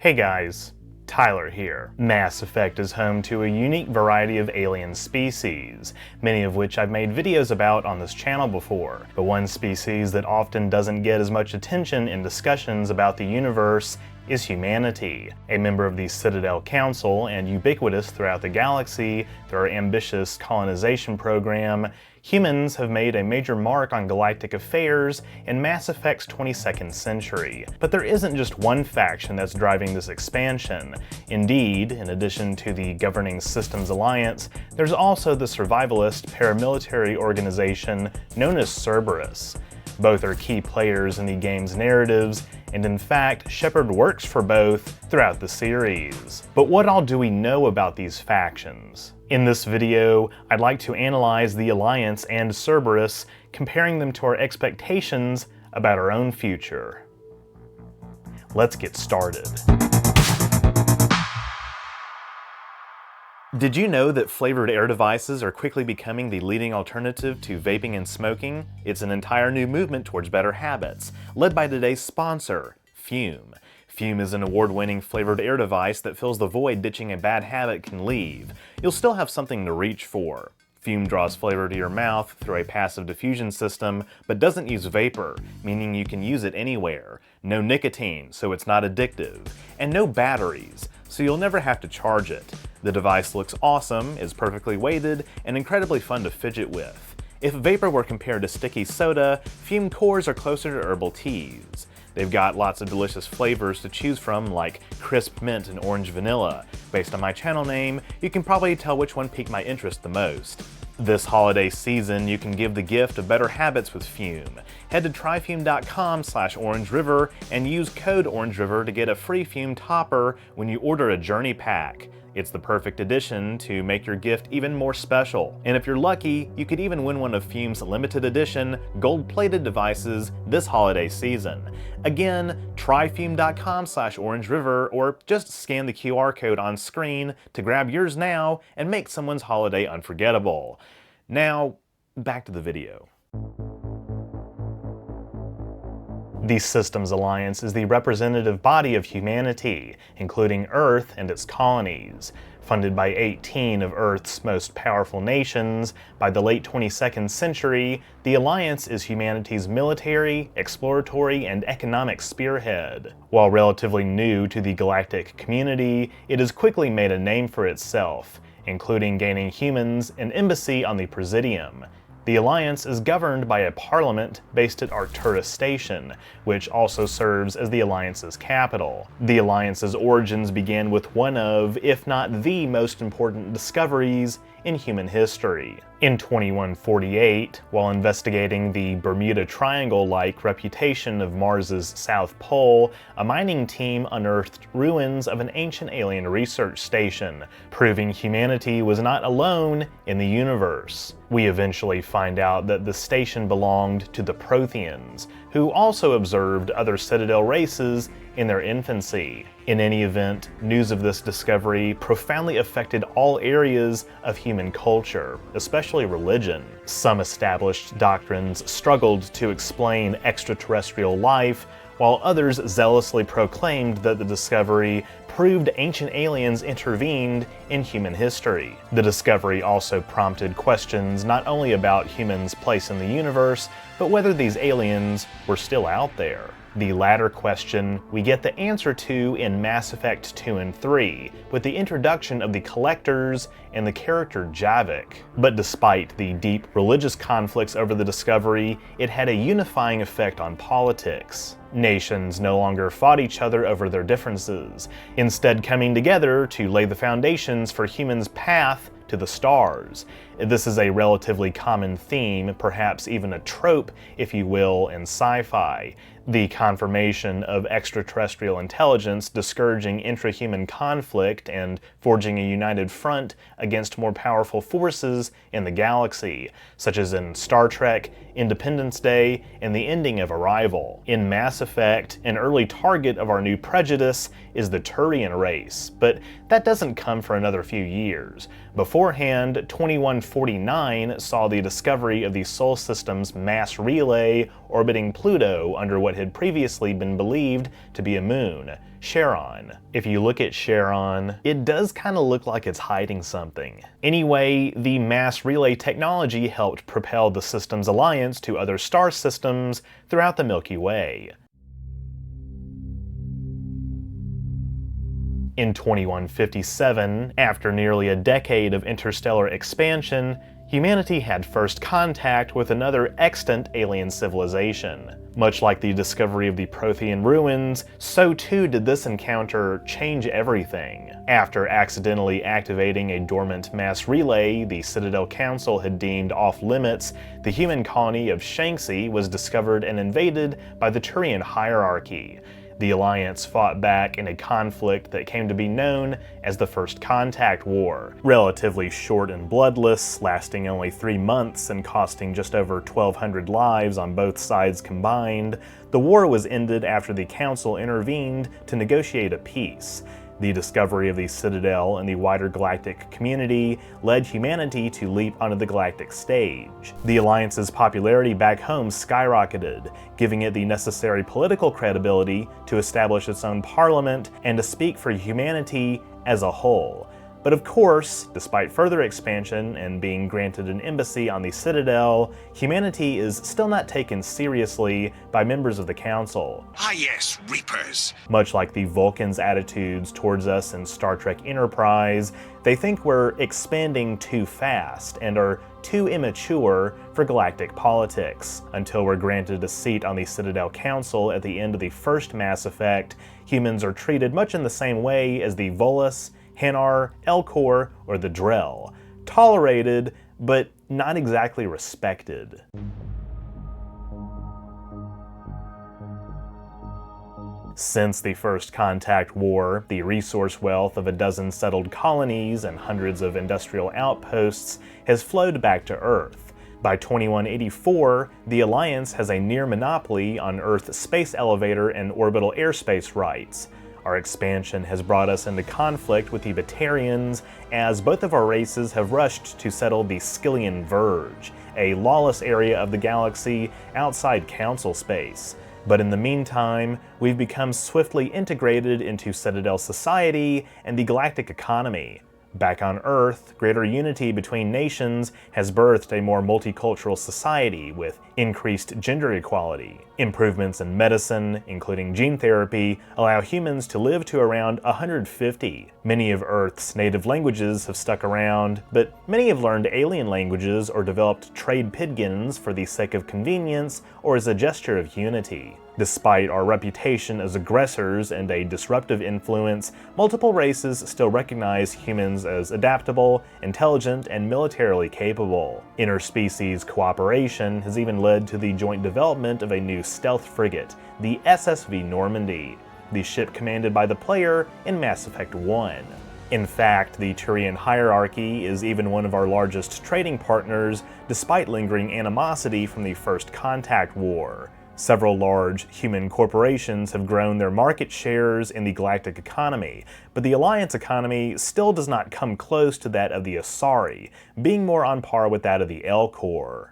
Hey guys, Tyler here. Mass Effect is home to a unique variety of alien species, many of which I've made videos about on this channel before. But one species that often doesn't get as much attention in discussions about the universe is humanity. A member of the Citadel Council and ubiquitous throughout the galaxy through our ambitious colonization program, humans have made a major mark on galactic affairs in Mass Effect's 22nd century. But there isn't just one faction that's driving this expansion. Indeed, in addition to the Governing Systems Alliance, there's also the survivalist paramilitary organization known as Cerberus. Both are key players in the game's narratives, and in fact, Shepard works for both throughout the series. But what all do we know about these factions? In this video, I'd like to analyze the Alliance and Cerberus, comparing them to our expectations about our own future. Let's get started. Did you know that flavored air devices are quickly becoming the leading alternative to vaping and smoking? It's an entire new movement towards better habits, led by today's sponsor, Fume. Fume is an award-winning flavored air device that fills the void ditching a bad habit can leave. You'll still have something to reach for. Fume draws flavor to your mouth through a passive diffusion system, but doesn't use vapor, meaning you can use it anywhere. No nicotine, so it's not addictive. And no batteries, so you'll never have to charge it. The device looks awesome, is perfectly weighted, and incredibly fun to fidget with. If vapor were compared to sticky soda, Fume cores are closer to herbal teas. They've got lots of delicious flavors to choose from, like crisp mint and orange vanilla. Based on my channel name, you can probably tell which one piqued my interest the most. This holiday season, you can give the gift of better habits with Fume. Head to tryfume.com/OrangeRiver and use code OrangeRiver to get a free Fume topper when you order a Journey Pack. It's the perfect addition to make your gift even more special. And if you're lucky, you could even win one of Fume's limited edition, gold-plated devices this holiday season. Again, tryfume.com/OrangeRiver or just scan the QR code on screen to grab yours now and make someone's holiday unforgettable. Now, back to the video. The Systems Alliance is the representative body of humanity, including Earth and its colonies. Funded by 18 of Earth's most powerful nations, by the late 22nd century, the Alliance is humanity's military, exploratory, and economic spearhead. While relatively new to the galactic community, it has quickly made a name for itself, including gaining humans an embassy on the Presidium. The Alliance is governed by a parliament based at Arcturus Station, which also serves as the Alliance's capital. The Alliance's origins began with one of, if not the most important discoveries in human history. In 2148, while investigating the Bermuda Triangle-like reputation of Mars's South Pole, a mining team unearthed ruins of an ancient alien research station, proving humanity was not alone in the universe. We eventually find out that the station belonged to the Protheans, who also observed other Citadel races in their infancy. In any event, news of this discovery profoundly affected all areas of human culture, especially religion. Some established doctrines struggled to explain extraterrestrial life, while others zealously proclaimed that the discovery proved ancient aliens intervened in human history. The discovery also prompted questions not only about humans' place in the universe, but whether these aliens were still out there. The latter question we get the answer to in Mass Effect 2 and 3, with the introduction of the Collectors and the character Javik. But despite the deep religious conflicts over the discovery, it had a unifying effect on politics. Nations no longer fought each other over their differences, instead coming together to lay the foundations for humans' path to the stars. This is a relatively common theme, perhaps even a trope, if you will, in sci-fi. The confirmation of extraterrestrial intelligence discouraging intrahuman conflict and forging a united front against more powerful forces in the galaxy, such as in Star Trek, Independence Day, and the ending of Arrival. In Mass Effect, an early target of our new prejudice is the Turian race, but that doesn't come for another few years. Beforehand, 2149 saw the discovery of the Sol System's mass relay, orbiting Pluto under what had previously been believed to be a moon, Charon. If you look at Charon, it does kind of look like it's hiding something. Anyway, the mass relay technology helped propel the system's alliance to other star systems throughout the Milky Way. In 2157, after nearly a decade of interstellar expansion, humanity had first contact with another extant alien civilization. Much like the discovery of the Prothean ruins, so too did this encounter change everything. After accidentally activating a dormant mass relay the Citadel Council had deemed off-limits, the human colony of Shanxi was discovered and invaded by the Turian hierarchy. The Alliance fought back in a conflict that came to be known as the First Contact War. Relatively short and bloodless, lasting only 3 months and costing just over 1,200 lives on both sides combined, the war was ended after the Council intervened to negotiate a peace. The discovery of the Citadel and the wider galactic community led humanity to leap onto the galactic stage. The Alliance's popularity back home skyrocketed, giving it the necessary political credibility to establish its own parliament and to speak for humanity as a whole. But of course, despite further expansion and being granted an embassy on the Citadel, humanity is still not taken seriously by members of the Council. Ah yes, Reapers! Much like the Vulcans' attitudes towards us in Star Trek Enterprise, they think we're expanding too fast and are too immature for galactic politics. Until we're granted a seat on the Citadel Council at the end of the first Mass Effect, humans are treated much in the same way as the Volus, Hanar, Elcor, or the Drell. Tolerated, but not exactly respected. Since the First Contact War, the resource wealth of a dozen settled colonies and hundreds of industrial outposts has flowed back to Earth. By 2184, the Alliance has a near monopoly on Earth's space elevator and orbital airspace rights. Our expansion has brought us into conflict with the Batarians, as both of our races have rushed to settle the Skyllian Verge, a lawless area of the galaxy outside Council space. But in the meantime, we've become swiftly integrated into Citadel society and the galactic economy. Back on Earth, greater unity between nations has birthed a more multicultural society with increased gender equality. Improvements in medicine, including gene therapy, allow humans to live to around 150. Many of Earth's native languages have stuck around, but many have learned alien languages or developed trade pidgins for the sake of convenience or as a gesture of unity. Despite our reputation as aggressors and a disruptive influence, multiple races still recognize humans as adaptable, intelligent, and militarily capable. Interspecies cooperation has even led to the joint development of a new stealth frigate, the SSV Normandy, the ship commanded by the player in Mass Effect 1. In fact, the Turian hierarchy is even one of our largest trading partners, despite lingering animosity from the First Contact War. Several large human corporations have grown their market shares in the galactic economy, but the Alliance economy still does not come close to that of the Asari, being more on par with that of the Elcor.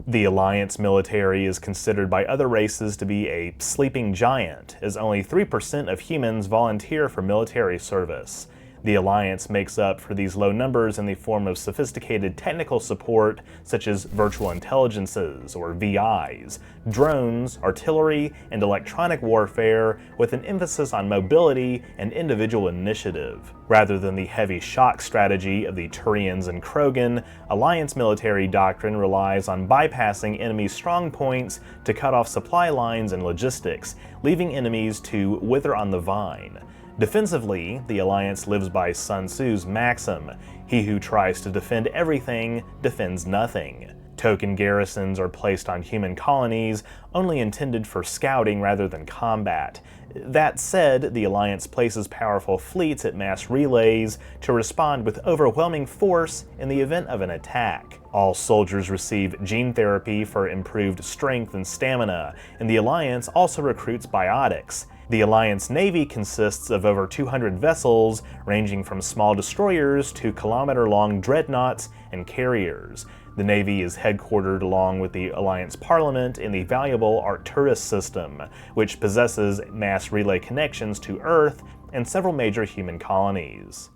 The Alliance military is considered by other races to be a sleeping giant, as only 3% of humans volunteer for military service. The Alliance makes up for these low numbers in the form of sophisticated technical support such as virtual intelligences, or VIs, drones, artillery, and electronic warfare, with an emphasis on mobility and individual initiative. Rather than the heavy shock strategy of the Turians and Krogan, Alliance military doctrine relies on bypassing enemy strong points to cut off supply lines and logistics, leaving enemies to wither on the vine. Defensively, the Alliance lives by Sun Tzu's maxim, "He who tries to defend everything defends nothing." Token garrisons are placed on human colonies, only intended for scouting rather than combat. That said, the Alliance places powerful fleets at mass relays to respond with overwhelming force in the event of an attack. All soldiers receive gene therapy for improved strength and stamina, and the Alliance also recruits biotics. The Alliance Navy consists of over 200 vessels, ranging from small destroyers to kilometer-long dreadnoughts and carriers. The Navy is headquartered along with the Alliance Parliament in the valuable Arcturus system, which possesses mass relay connections to Earth and several major human colonies.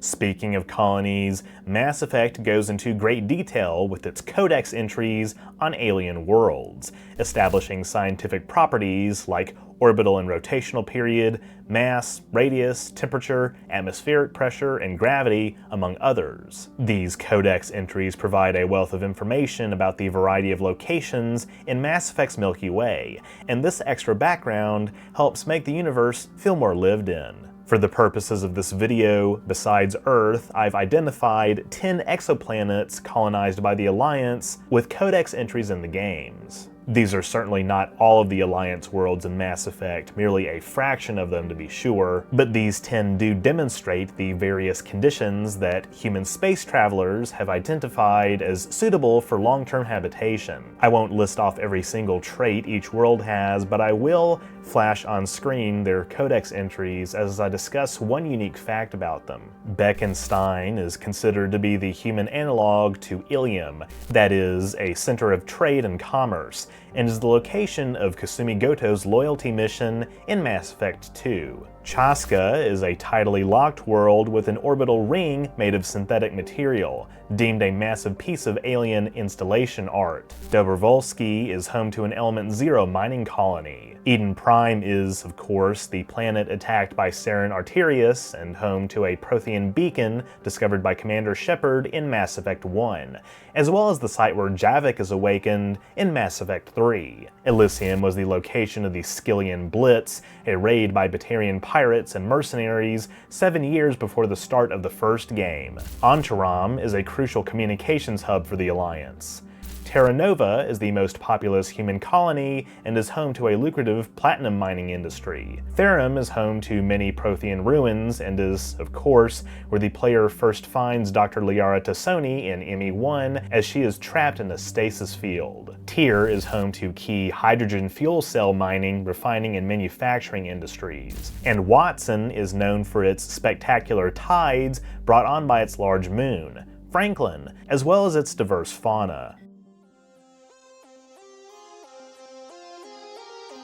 Speaking of colonies, Mass Effect goes into great detail with its codex entries on alien worlds, establishing scientific properties like orbital and rotational period, mass, radius, temperature, atmospheric pressure, and gravity, among others. These codex entries provide a wealth of information about the variety of locations in Mass Effect's Milky Way, and this extra background helps make the universe feel more lived in. For the purposes of this video, besides Earth, I've identified 10 exoplanets colonized by the Alliance with codex entries in the games. These are certainly not all of the Alliance worlds in Mass Effect, merely a fraction of them to be sure, but these 10 do demonstrate the various conditions that human space travelers have identified as suitable for long-term habitation. I won't list off every single trait each world has, but I will flash on screen their codex entries as I discuss one unique fact about them. Beckenstein is considered to be the human analog to Ilium, that is, a center of trade and commerce, and is the location of Kasumi Goto's loyalty mission in Mass Effect 2. Chaska is a tidally locked world with an orbital ring made of synthetic material, deemed a massive piece of alien installation art. Dobrovolsky is home to an Element Zero mining colony. Eden Prime is, of course, the planet attacked by Saren Arterius and home to a Prothean beacon discovered by Commander Shepard in Mass Effect 1, as well as the site where Javik is awakened in Mass Effect 3. Elysium was the location of the Skillian Blitz, a raid by Batarian pirates and mercenaries 7 years before the start of the first game. Antaram is a crucial communications hub for the Alliance. Terra Nova is the most populous human colony and is home to a lucrative platinum mining industry. Therum is home to many Prothean ruins and is, of course, where the player first finds Dr. Liara Tassoni in ME1 as she is trapped in a stasis field. Tyr is home to key hydrogen fuel cell mining, refining, and manufacturing industries. And Watson is known for its spectacular tides brought on by its large moon, Franklin, as well as its diverse fauna.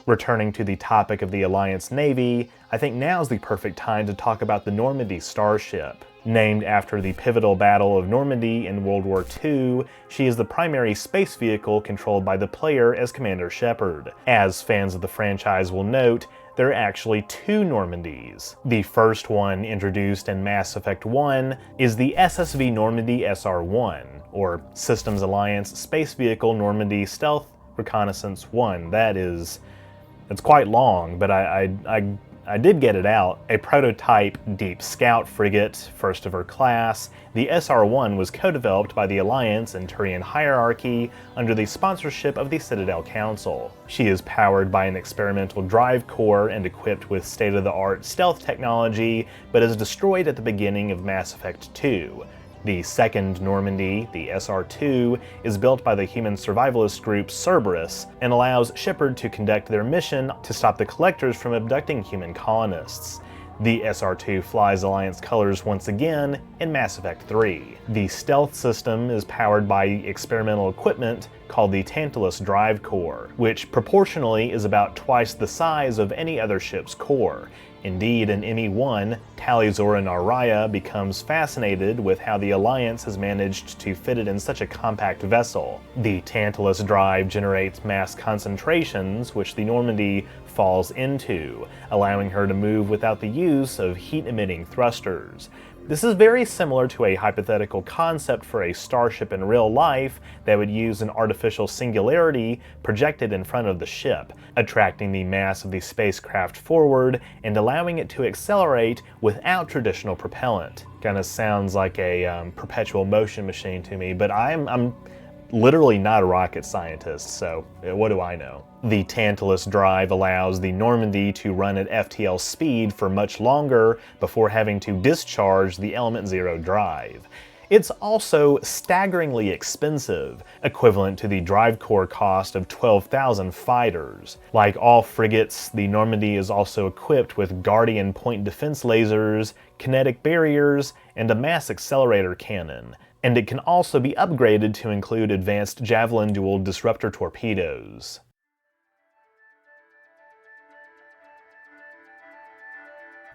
Returning to the topic of the Alliance Navy, I think now is the perfect time to talk about the Normandy starship. Named after the pivotal Battle of Normandy in World War II, she is the primary space vehicle controlled by the player as Commander Shepard. As fans of the franchise will note, there are actually 2 Normandys. The first one, introduced in Mass Effect 1, is the SSV Normandy SR-1, or Systems Alliance Space Vehicle Normandy Stealth Reconnaissance 1. It's quite long, but I did get it out. A prototype Deep Scout frigate, first of her class, the SR-1 was co-developed by the Alliance and Turian hierarchy under the sponsorship of the Citadel Council. She is powered by an experimental drive core and equipped with state-of-the-art stealth technology, but is destroyed at the beginning of Mass Effect 2. The second Normandy, the SR-2, is built by the human survivalist group Cerberus and allows Shepard to conduct their mission to stop the Collectors from abducting human colonists. The SR-2 flies Alliance colors once again in Mass Effect 3. The stealth system is powered by experimental equipment called the Tantalus Drive Core, which proportionally is about twice the size of any other ship's core. Indeed, in ME1, Tali'Zorah Naraya becomes fascinated with how the Alliance has managed to fit it in such a compact vessel. The Tantalus drive generates mass concentrations, which the Normandy falls into, allowing her to move without the use of heat-emitting thrusters. This is very similar to a hypothetical concept for a starship in real life that would use an artificial singularity projected in front of the ship, attracting the mass of the spacecraft forward and allowing it to accelerate without traditional propellant. Kinda sounds like a perpetual motion machine to me, but I'm literally not a rocket scientist, so what do I know? The Tantalus drive allows the Normandy to run at FTL speed for much longer before having to discharge the Element Zero drive. It's also staggeringly expensive, equivalent to the drive core cost of 12,000 fighters. Like all frigates, the Normandy is also equipped with Guardian point defense lasers, kinetic barriers, and a mass accelerator cannon, and it can also be upgraded to include advanced Javelin dual disruptor torpedoes.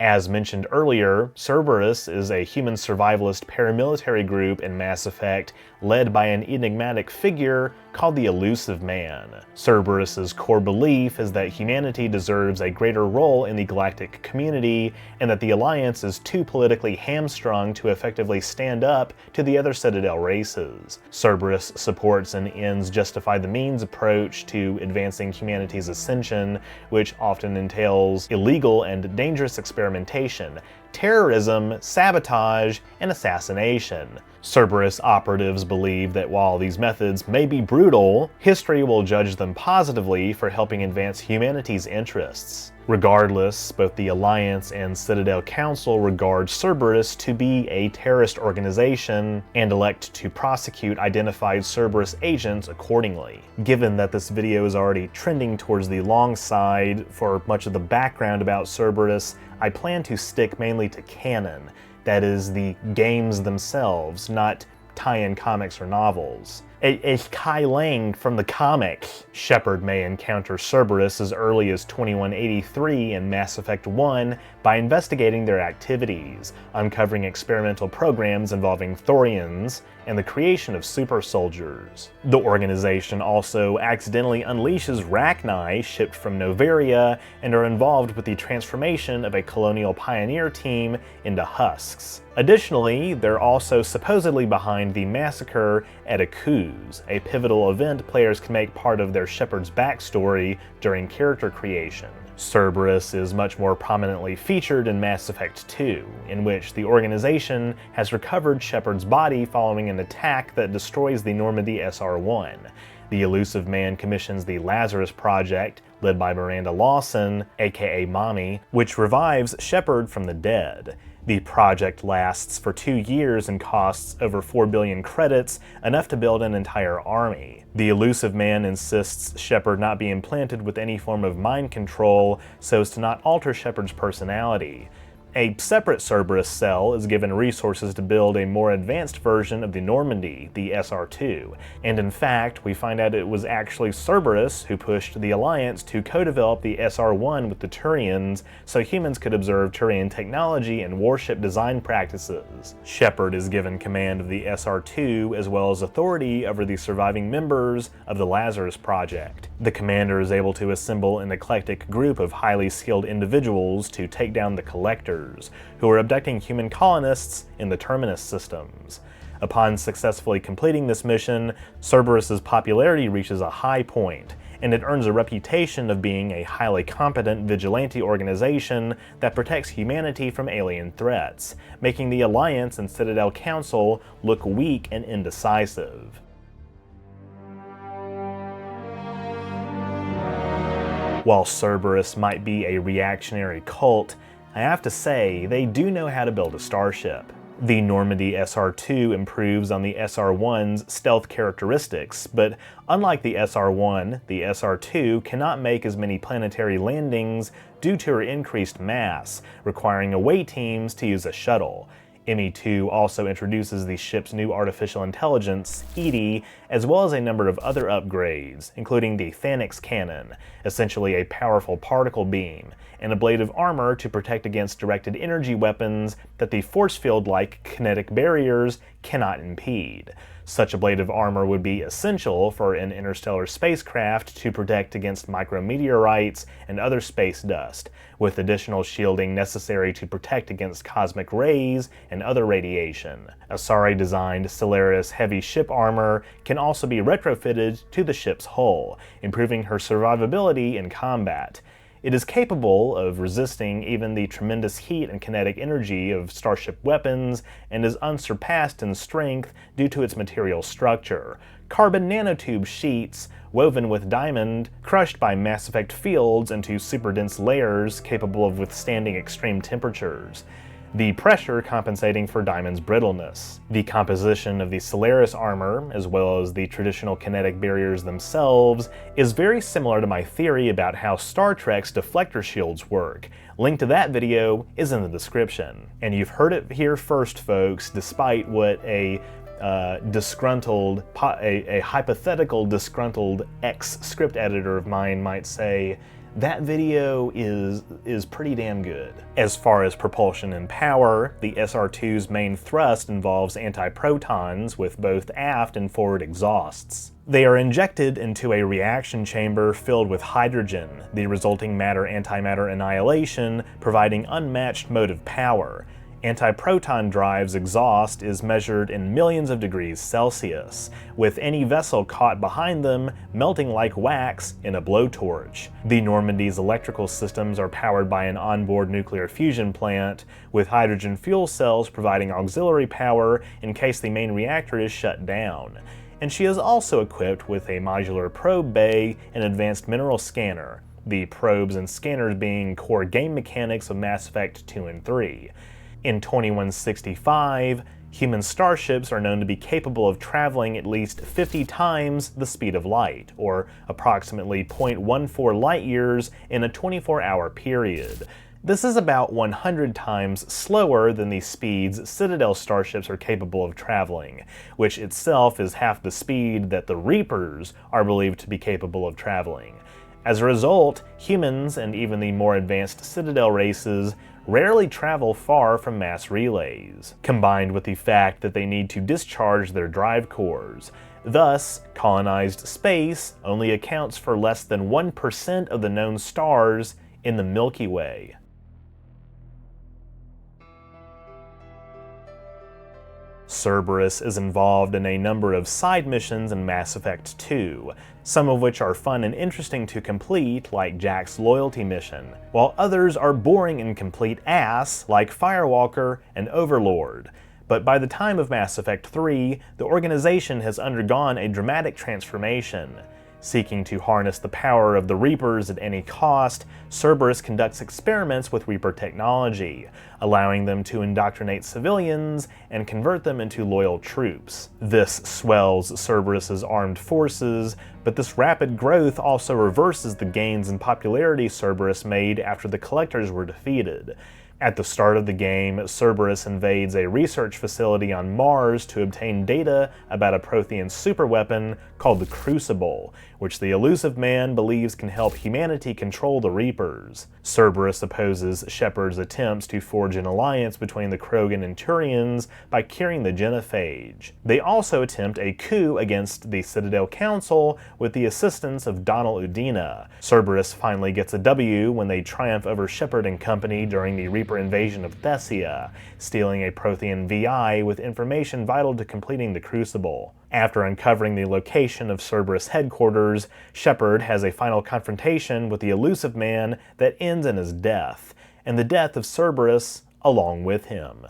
As mentioned earlier, Cerberus is a human survivalist paramilitary group in Mass Effect led by an enigmatic figure called the Illusive Man. Cerberus's core belief is that humanity deserves a greater role in the galactic community, and that the Alliance is too politically hamstrung to effectively stand up to the other Citadel races. Cerberus supports an ends justify the means approach to advancing humanity's ascension, which often entails illegal and dangerous experimentation, terrorism, sabotage, and assassination. Cerberus operatives believe that while these methods may be brutal, history will judge them positively for helping advance humanity's interests. Regardless, both the Alliance and Citadel Council regard Cerberus to be a terrorist organization and elect to prosecute identified Cerberus agents accordingly. Given that this video is already trending towards the long side for much of the background about Cerberus, I plan to stick mainly to canon, that is, the games themselves, not tie-in comics or novels. It's Kai Lang from the comics. Shepard may encounter Cerberus as early as 2183 in Mass Effect 1 by investigating their activities, uncovering experimental programs involving Thorians, and the creation of super soldiers. The organization also accidentally unleashes Rachni shipped from Noveria and are involved with the transformation of a colonial pioneer team into husks. Additionally, they're also supposedly behind the massacre at Akuz, a pivotal event players can make part of their Shepard's backstory during character creation. Cerberus is much more prominently featured in Mass Effect 2, in which the organization has recovered Shepard's body following an attack that destroys the Normandy SR-1. The Illusive Man commissions the Lazarus Project, led by Miranda Lawson, aka Mommy, which revives Shepard from the dead. The project lasts for 2 years and costs over 4 billion credits, enough to build an entire army. The Illusive Man insists Shepard not be implanted with any form of mind control so as to not alter Shepard's personality. A separate Cerberus cell is given resources to build a more advanced version of the Normandy, the SR-2, and in fact, we find out it was actually Cerberus who pushed the Alliance to co-develop the SR-1 with the Turians so humans could observe Turian technology and warship design practices. Shepard is given command of the SR-2 as well as authority over the surviving members of the Lazarus Project. The commander is able to assemble an eclectic group of highly skilled individuals to take down the Collectors, who are abducting human colonists in the Terminus systems. Upon successfully completing this mission, Cerberus's popularity reaches a high point, and it earns a reputation of being a highly competent vigilante organization that protects humanity from alien threats, making the Alliance and Citadel Council look weak and indecisive. While Cerberus might be a reactionary cult, I have to say, they do know how to build a starship. The Normandy SR-2 improves on the SR-1's stealth characteristics, but unlike the SR-1, the SR-2 cannot make as many planetary landings due to her increased mass, requiring away teams to use a shuttle. ME2 also introduces the ship's new artificial intelligence, EDI, as well as a number of other upgrades, including the Thanix cannon, essentially a powerful particle beam, and a blade of armor to protect against directed energy weapons that the force field-like kinetic barriers cannot impede. Such a blade of armor would be essential for an interstellar spacecraft to protect against micrometeorites and other space dust, with additional shielding necessary to protect against cosmic rays and other radiation. Asari-designed Solaris heavy ship armor can also be retrofitted to the ship's hull, improving her survivability in combat. It is capable of resisting even the tremendous heat and kinetic energy of starship weapons, and is unsurpassed in strength due to its material structure. Carbon nanotube sheets, woven with diamond, crushed by Mass Effect fields into super dense layers capable of withstanding extreme temperatures. the pressure compensating for Diamond's brittleness. The composition of the Solaris armor, as well as the traditional kinetic barriers themselves, is very similar to my theory about how Star Trek's deflector shields work. Link to that video is in the description. And you've heard it here first, folks, despite what a hypothetical disgruntled ex-script editor of mine might say, that video is pretty damn good. As far as propulsion and power, the SR-2's main thrust involves antiprotons with both aft and forward exhausts. They are injected into a reaction chamber filled with hydrogen, the resulting matter-antimatter annihilation providing unmatched motive power. Antiproton drive's exhaust is measured in millions of degrees Celsius, with any vessel caught behind them melting like wax in a blowtorch. The Normandy's electrical systems are powered by an onboard nuclear fusion plant, with hydrogen fuel cells providing auxiliary power in case the main reactor is shut down. And she is also equipped with a modular probe bay and advanced mineral scanner, the probes and scanners being core game mechanics of Mass Effect 2 and 3. In 2165, human starships are known to be capable of traveling at least 50 times the speed of light, or approximately 0.14 light years in a 24-hour period. This is about 100 times slower than the speeds Citadel starships are capable of traveling, which itself is half the speed that the Reapers are believed to be capable of traveling. As a result, humans and even the more advanced Citadel races rarely travel far from mass relays, combined with the fact that they need to discharge their drive cores. Thus, colonized space only accounts for less than 1% of the known stars in the Milky Way. Cerberus is involved in a number of side missions in Mass Effect 2, some of which are fun and interesting to complete, like Jack's loyalty mission, while others are boring and complete ass, like Firewalker and Overlord. But by the time of Mass Effect 3, the organization has undergone a dramatic transformation. Seeking to harness the power of the Reapers at any cost, Cerberus conducts experiments with Reaper technology, allowing them to indoctrinate civilians and convert them into loyal troops. This swells Cerberus's armed forces, but this rapid growth also reverses the gains in popularity Cerberus made after the Collectors were defeated. At the start of the game, Cerberus invades a research facility on Mars to obtain data about a Prothean superweapon called the Crucible, which the Illusive Man believes can help humanity control the Reapers. Cerberus opposes Shepard's attempts to forge an alliance between the Krogan and Turians by curing the genophage. They also attempt a coup against the Citadel Council with the assistance of Donald Udina. Cerberus finally gets a W when they triumph over Shepard and company during the Reaper invasion of Thessia, stealing a Prothean VI with information vital to completing the Crucible. After uncovering the location of Cerberus headquarters, Shepard has a final confrontation with the Illusive Man that ends in his death, and the death of Cerberus along with him.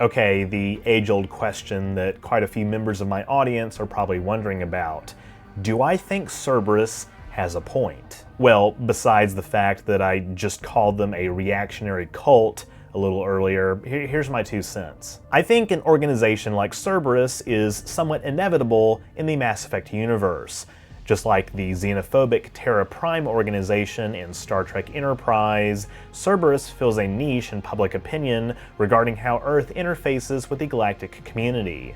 Okay, the age-old question that quite a few members of my audience are probably wondering about. Do I think Cerberus has a point? Well, besides the fact that I just called them a reactionary cult a little earlier, here's my 2 cents. I think an organization like Cerberus is somewhat inevitable in the Mass Effect universe. Just like the xenophobic Terra Prime organization in Star Trek Enterprise, Cerberus fills a niche in public opinion regarding how Earth interfaces with the galactic community.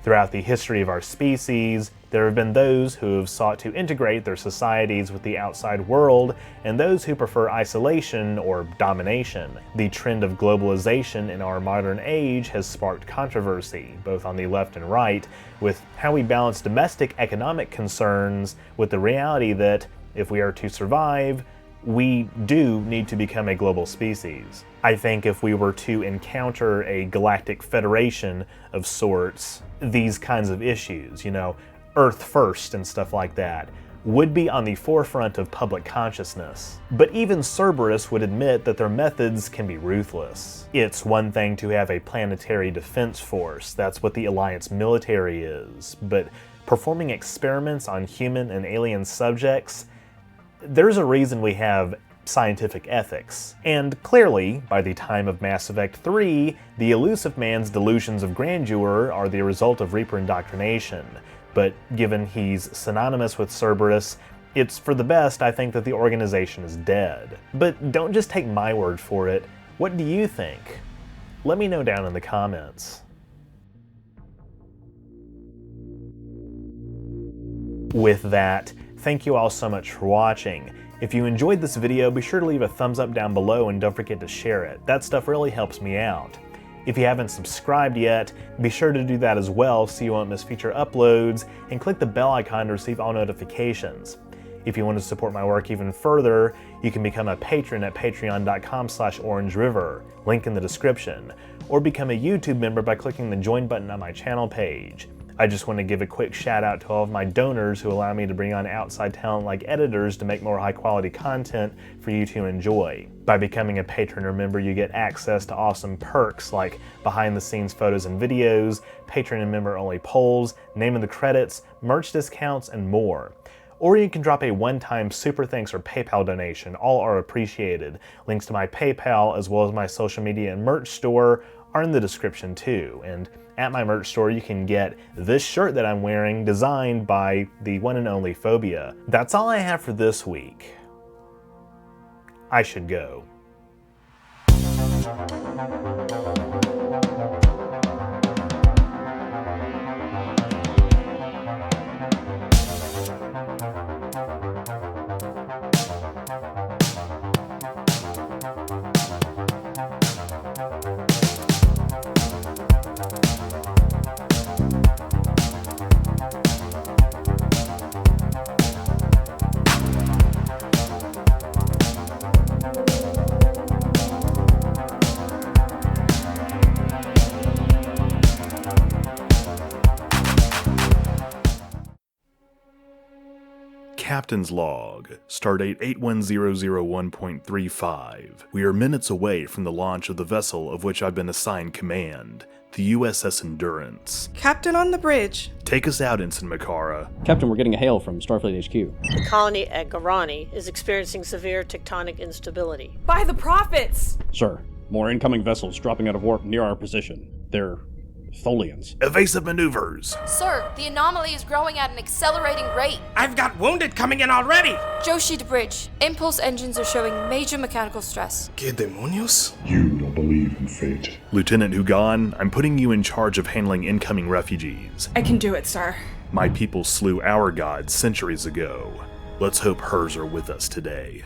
Throughout the history of our species, there have been those who have sought to integrate their societies with the outside world, and those who prefer isolation or domination. The trend of globalization in our modern age has sparked controversy, both on the left and right, with how we balance domestic economic concerns with the reality that, if we are to survive, we do need to become a global species. I think if we were to encounter a galactic federation of sorts, these kinds of issues, Earth first and stuff like that, would be on the forefront of public consciousness. But even Cerberus would admit that their methods can be ruthless. It's one thing to have a planetary defense force, that's what the Alliance military is, but performing experiments on human and alien subjects, There's a reason we have scientific ethics. And clearly, by the time of Mass Effect 3, the Illusive Man's delusions of grandeur are the result of Reaper indoctrination. But given he's synonymous with Cerberus, it's for the best I think that the organization is dead. But don't just take my word for it. What do you think? Let me know down in the comments. With that, thank you all so much for watching. If you enjoyed this video, be sure to leave a thumbs up down below and don't forget to share it. That stuff really helps me out. If you haven't subscribed yet, be sure to do that as well so you won't miss future uploads, and click the bell icon to receive all notifications. If you want to support my work even further, you can become a patron at patreon.com/OrangeRiver, link in the description, or become a YouTube member by clicking the join button on my channel page. I just want to give a quick shout out to all of my donors who allow me to bring on outside talent like editors to make more high quality content for you to enjoy. By becoming a patron or member, you get access to awesome perks like behind the scenes photos and videos, patron and member only polls, name of the credits, merch discounts, and more. Or you can drop a one-time super thanks or PayPal donation. All are appreciated. Links to my PayPal as well as my social media and merch store are in the description too. And at my merch store you can get this shirt that I'm wearing designed by the one and only Phobia. That's all I have for this week. I should go. Captain's Log, Stardate 81001.35. We are minutes away from the launch of the vessel of which I've been assigned command, the USS Endurance. Captain on the bridge. Take us out, Ensign Makara. Captain, we're getting a hail from Starfleet HQ. The colony at Garani is experiencing severe tectonic instability. By the prophets! Sir, more incoming vessels dropping out of warp near our position. They're Tholians. Evasive maneuvers. Sir, the anomaly is growing at an accelerating rate. I've got wounded coming in already! Joshi to bridge. Impulse engines are showing major mechanical stress. ¿Qué demonios? You don't believe in fate. Lieutenant Hugon, I'm putting you in charge of handling incoming refugees. I can do it, sir. My people slew our gods centuries ago. Let's hope hers are with us today.